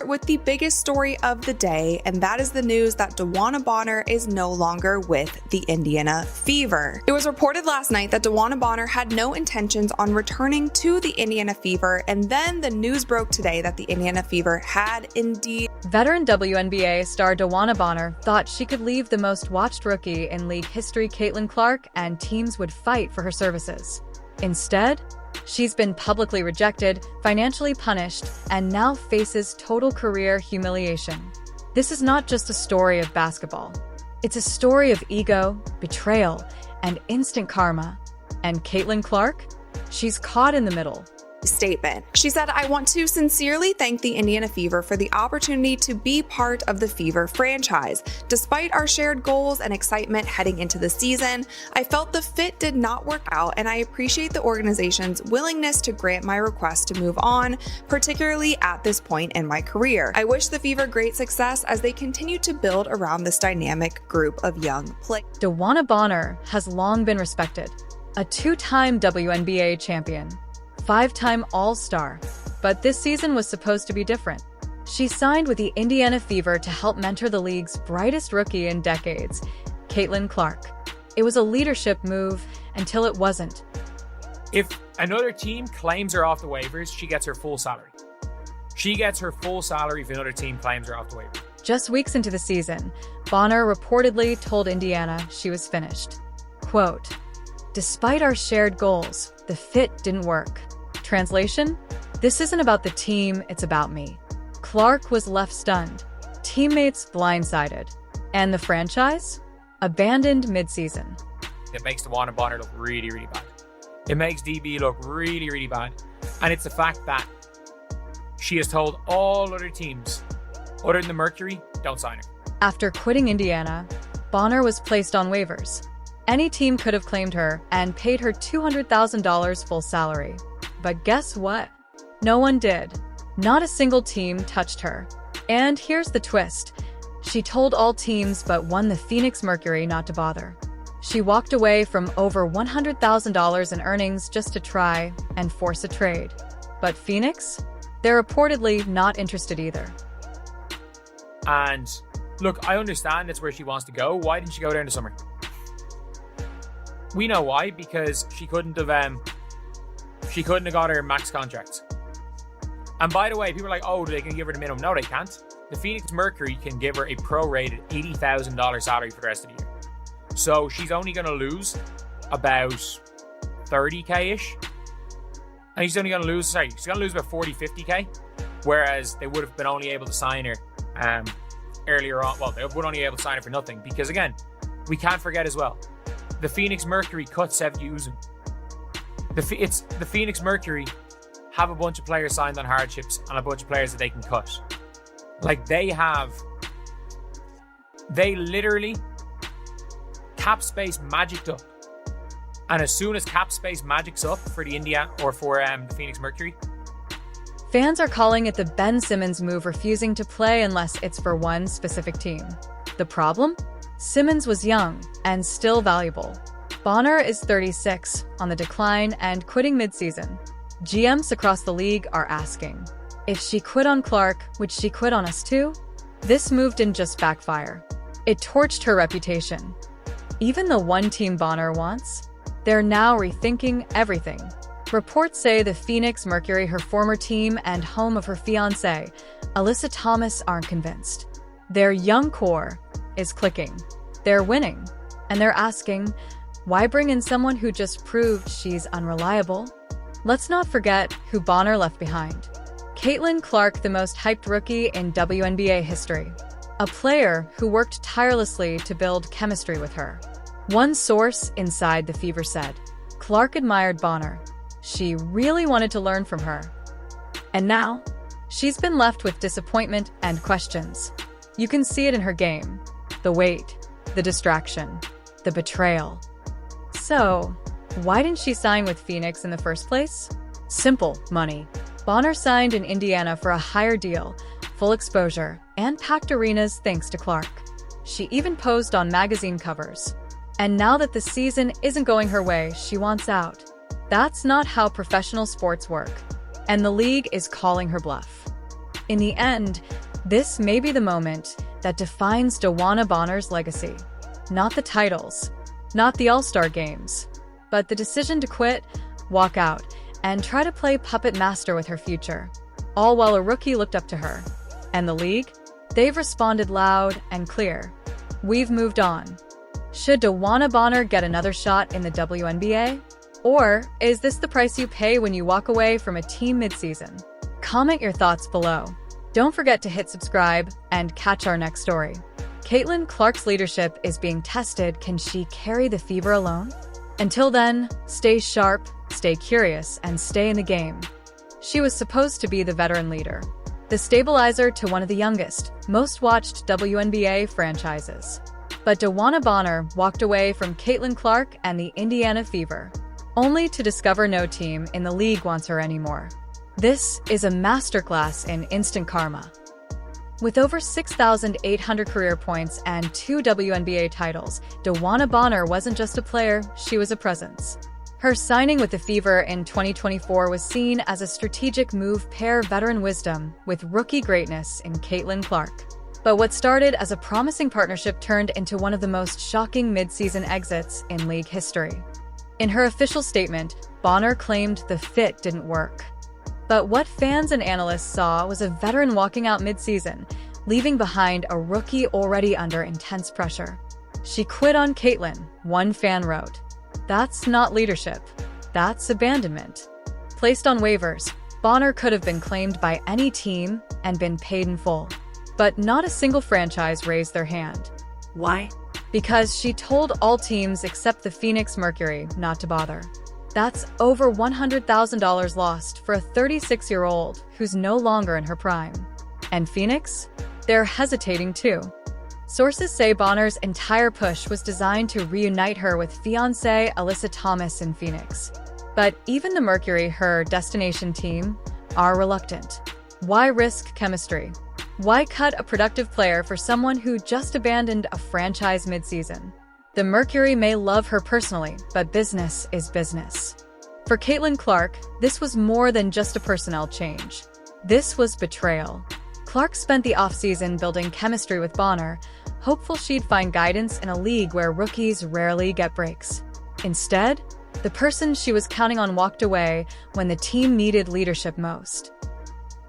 With the biggest story of the day, and that is the news that DeWanna Bonner is no longer with the Indiana Fever. It was reported last night that DeWanna Bonner had no intentions on returning to the Indiana Fever, and then the news broke today that the Indiana Fever had indeed. Veteran WNBA star DeWanna Bonner thought she could leave the most watched rookie in league history, Caitlin Clark, and teams would fight for her services. Instead, she's been publicly rejected, financially punished, and now faces total career humiliation. This is not just a story of basketball. It's a story of ego, betrayal, and instant karma. And Caitlin Clark? She's caught in the middle. Statement. She said, "I want to sincerely thank the Indiana Fever for the opportunity to be part of the Fever franchise. Despite our shared goals and excitement heading into the season, I felt the fit did not work out, and I appreciate the organization's willingness to grant my request to move on, particularly at this point in my career. I wish the Fever great success as they continue to build around this dynamic group of young players." DeWanna Bonner has long been respected, a two-time WNBA champion, five-time All-Star, but this season was supposed to be different. She signed with the Indiana Fever to help mentor the league's brightest rookie in decades, Caitlin Clark. It was a leadership move until it wasn't. If another team claims her off the waivers, she gets her full salary. She gets her full salary if another team claims her off the waivers. Just weeks into the season, Bonner reportedly told Indiana she was finished. Quote, "Despite our shared goals, the fit didn't work." Translation? This isn't about the team, it's about me. Clark was left stunned, teammates blindsided, and the franchise? Abandoned mid-season. It makes DeWanna Bonner look really, really bad. It makes DB look really, really bad. And it's the fact that she has told all other teams, other than the Mercury, don't sign her. After quitting Indiana, Bonner was placed on waivers. Any team could have claimed her and paid her $200,000 full salary. But guess what? No one did. Not a single team touched her. And here's the twist. She told all teams but one, the Phoenix Mercury, not to bother. She walked away from over $100,000 in earnings just to try and force a trade. But Phoenix? They're reportedly not interested either. And look, I understand that's where she wants to go. Why didn't she go there in the summer? We know why, because she couldn't have got her max contract. And by the way, people are like, oh, they can give her the minimum. No, they can't. The Phoenix Mercury can give her a prorated $80,000 salary for the rest of the year. So she's only going to lose about 30K-ish. And she's going to lose about 40, 50K. Whereas they would have been only able to sign her earlier on. Well, they would only be able to sign her for nothing. Because again, we can't forget as well, the Phoenix Mercury cut Sevgi Uzun. The Phoenix Mercury have a bunch of players signed on hardships and a bunch of players that they can cut. Like they literally cap space magicked up. And as soon as cap space magics up for the India or for the Phoenix Mercury, fans are calling it the Ben Simmons move, refusing to play unless it's for one specific team. The problem? Simmons was young and still valuable. Bonner is 36, on the decline and quitting mid-season. GMs across the league are asking, if she quit on Clark, would she quit on us too? This move didn't just backfire. It torched her reputation. Even the one team Bonner wants, they're now rethinking everything. Reports say the Phoenix Mercury, her former team and home of her fiancé, Alyssa Thomas, aren't convinced. Their young core is clicking. They're winning. And they're asking, why bring in someone who just proved she's unreliable? Let's not forget who Bonner left behind. Caitlin Clark, the most hyped rookie in WNBA history. A player who worked tirelessly to build chemistry with her. One source inside the Fever said, Clark admired Bonner. She really wanted to learn from her. And now, she's been left with disappointment and questions. You can see it in her game. The weight, the distraction, the betrayal. So, why didn't she sign with Phoenix in the first place? Simple, money. Bonner signed in Indiana for a higher deal, full exposure, and packed arenas thanks to Clark. She even posed on magazine covers. And now that the season isn't going her way, she wants out. That's not how professional sports work. And the league is calling her bluff. In the end, this may be the moment that defines DeWanna Bonner's legacy. Not the titles, not the All-Star games, but the decision to quit, walk out, and try to play puppet master with her future. All while a rookie looked up to her. And the league? They've responded loud and clear. We've moved on. Should DeWanna Bonner get another shot in the WNBA? Or is this the price you pay when you walk away from a team midseason? Comment your thoughts below. Don't forget to hit subscribe and catch our next story. Caitlin Clark's leadership is being tested. Can she carry the Fever alone? Until then, stay sharp, stay curious, and stay in the game. She was supposed to be the veteran leader, the stabilizer to one of the youngest, most watched WNBA franchises. But DeWanna Bonner walked away from Caitlin Clark and the Indiana Fever, only to discover no team in the league wants her anymore. This is a masterclass in instant karma. With over 6,800 career points and 2 WNBA titles, DeWanna Bonner wasn't just a player, she was a presence. Her signing with the Fever in 2024 was seen as a strategic move, pair veteran wisdom with rookie greatness in Caitlin Clark. But what started as a promising partnership turned into one of the most shocking mid-season exits in league history. In her official statement, Bonner claimed the fit didn't work. But what fans and analysts saw was a veteran walking out mid-season, leaving behind a rookie already under intense pressure. She quit on Caitlin, one fan wrote. That's not leadership. That's abandonment. Placed on waivers, Bonner could have been claimed by any team and been paid in full. But not a single franchise raised their hand. Why? Because she told all teams except the Phoenix Mercury not to bother. That's over $100,000 lost for a 36-year-old who's no longer in her prime. And Phoenix? They're hesitating too. Sources say Bonner's entire push was designed to reunite her with fiancée Alyssa Thomas in Phoenix. But even the Mercury, her destination team, are reluctant. Why risk chemistry? Why cut a productive player for someone who just abandoned a franchise midseason? The Mercury may love her personally, but business is business. For Caitlin Clark, this was more than just a personnel change. This was betrayal. Clark spent the offseason building chemistry with Bonner, hopeful she'd find guidance in a league where rookies rarely get breaks. Instead, the person she was counting on walked away when the team needed leadership most.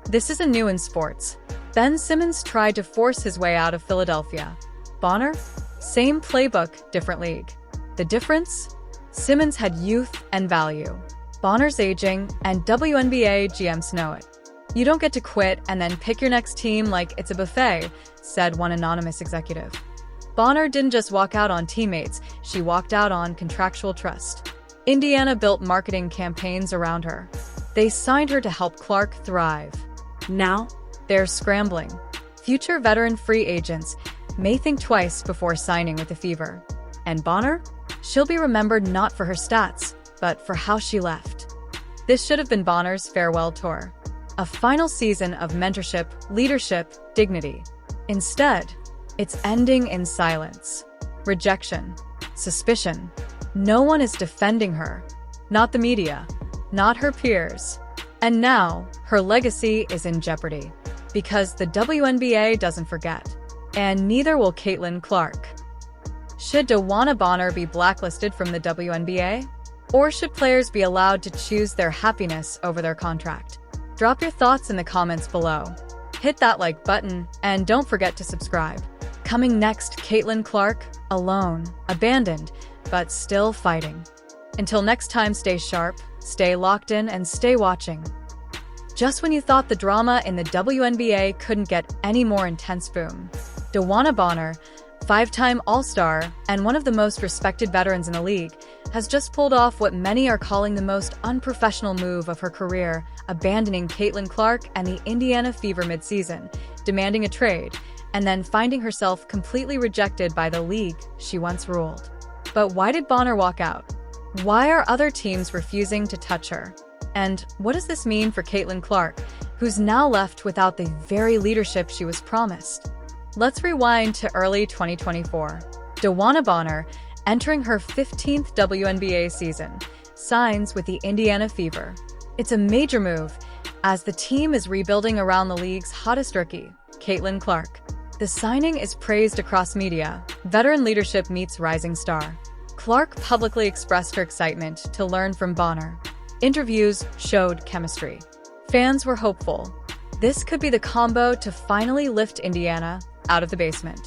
This isn't new in sports. Ben Simmons tried to force his way out of Philadelphia. Bonner? Same playbook, different league. The difference? Simmons had youth and value. Bonner's aging, and WNBA GMs know it. You don't get to quit and then pick your next team like it's a buffet, said one anonymous executive. Bonner didn't just walk out on teammates, she walked out on contractual trust. Indiana built marketing campaigns around her. They signed her to help Clark thrive. Now, they're scrambling. Future veteran free agents may think twice before signing with the Fever. And Bonner? She'll be remembered not for her stats, but for how she left. This should have been Bonner's farewell tour. A final season of mentorship, leadership, dignity. Instead, it's ending in silence. Rejection. Suspicion. No one is defending her. Not the media. Not her peers. And now, her legacy is in jeopardy. Because the WNBA doesn't forget. And neither will Caitlin Clark. Should DeWanna Bonner be blacklisted from the WNBA? Or should players be allowed to choose their happiness over their contract? Drop your thoughts in the comments below. Hit that like button, and don't forget to subscribe. Coming next, Caitlin Clark, alone, abandoned, but still fighting. Until next time, stay sharp, stay locked in, and stay watching. Just when you thought the drama in the WNBA couldn't get any more intense, boom. DeWanna Bonner, 5-time All-Star and one of the most respected veterans in the league, has just pulled off what many are calling the most unprofessional move of her career, abandoning Caitlin Clark and the Indiana Fever midseason, demanding a trade, and then finding herself completely rejected by the league she once ruled. But why did Bonner walk out? Why are other teams refusing to touch her? And what does this mean for Caitlin Clark, who's now left without the very leadership she was promised? Let's rewind to early 2024. DeWanna Bonner, entering her 15th WNBA season, signs with the Indiana Fever. It's a major move, as the team is rebuilding around the league's hottest rookie, Caitlin Clark. The signing is praised across media. Veteran leadership meets rising star. Clark publicly expressed her excitement to learn from Bonner. Interviews showed chemistry. Fans were hopeful. This could be the combo to finally lift Indiana out of the basement.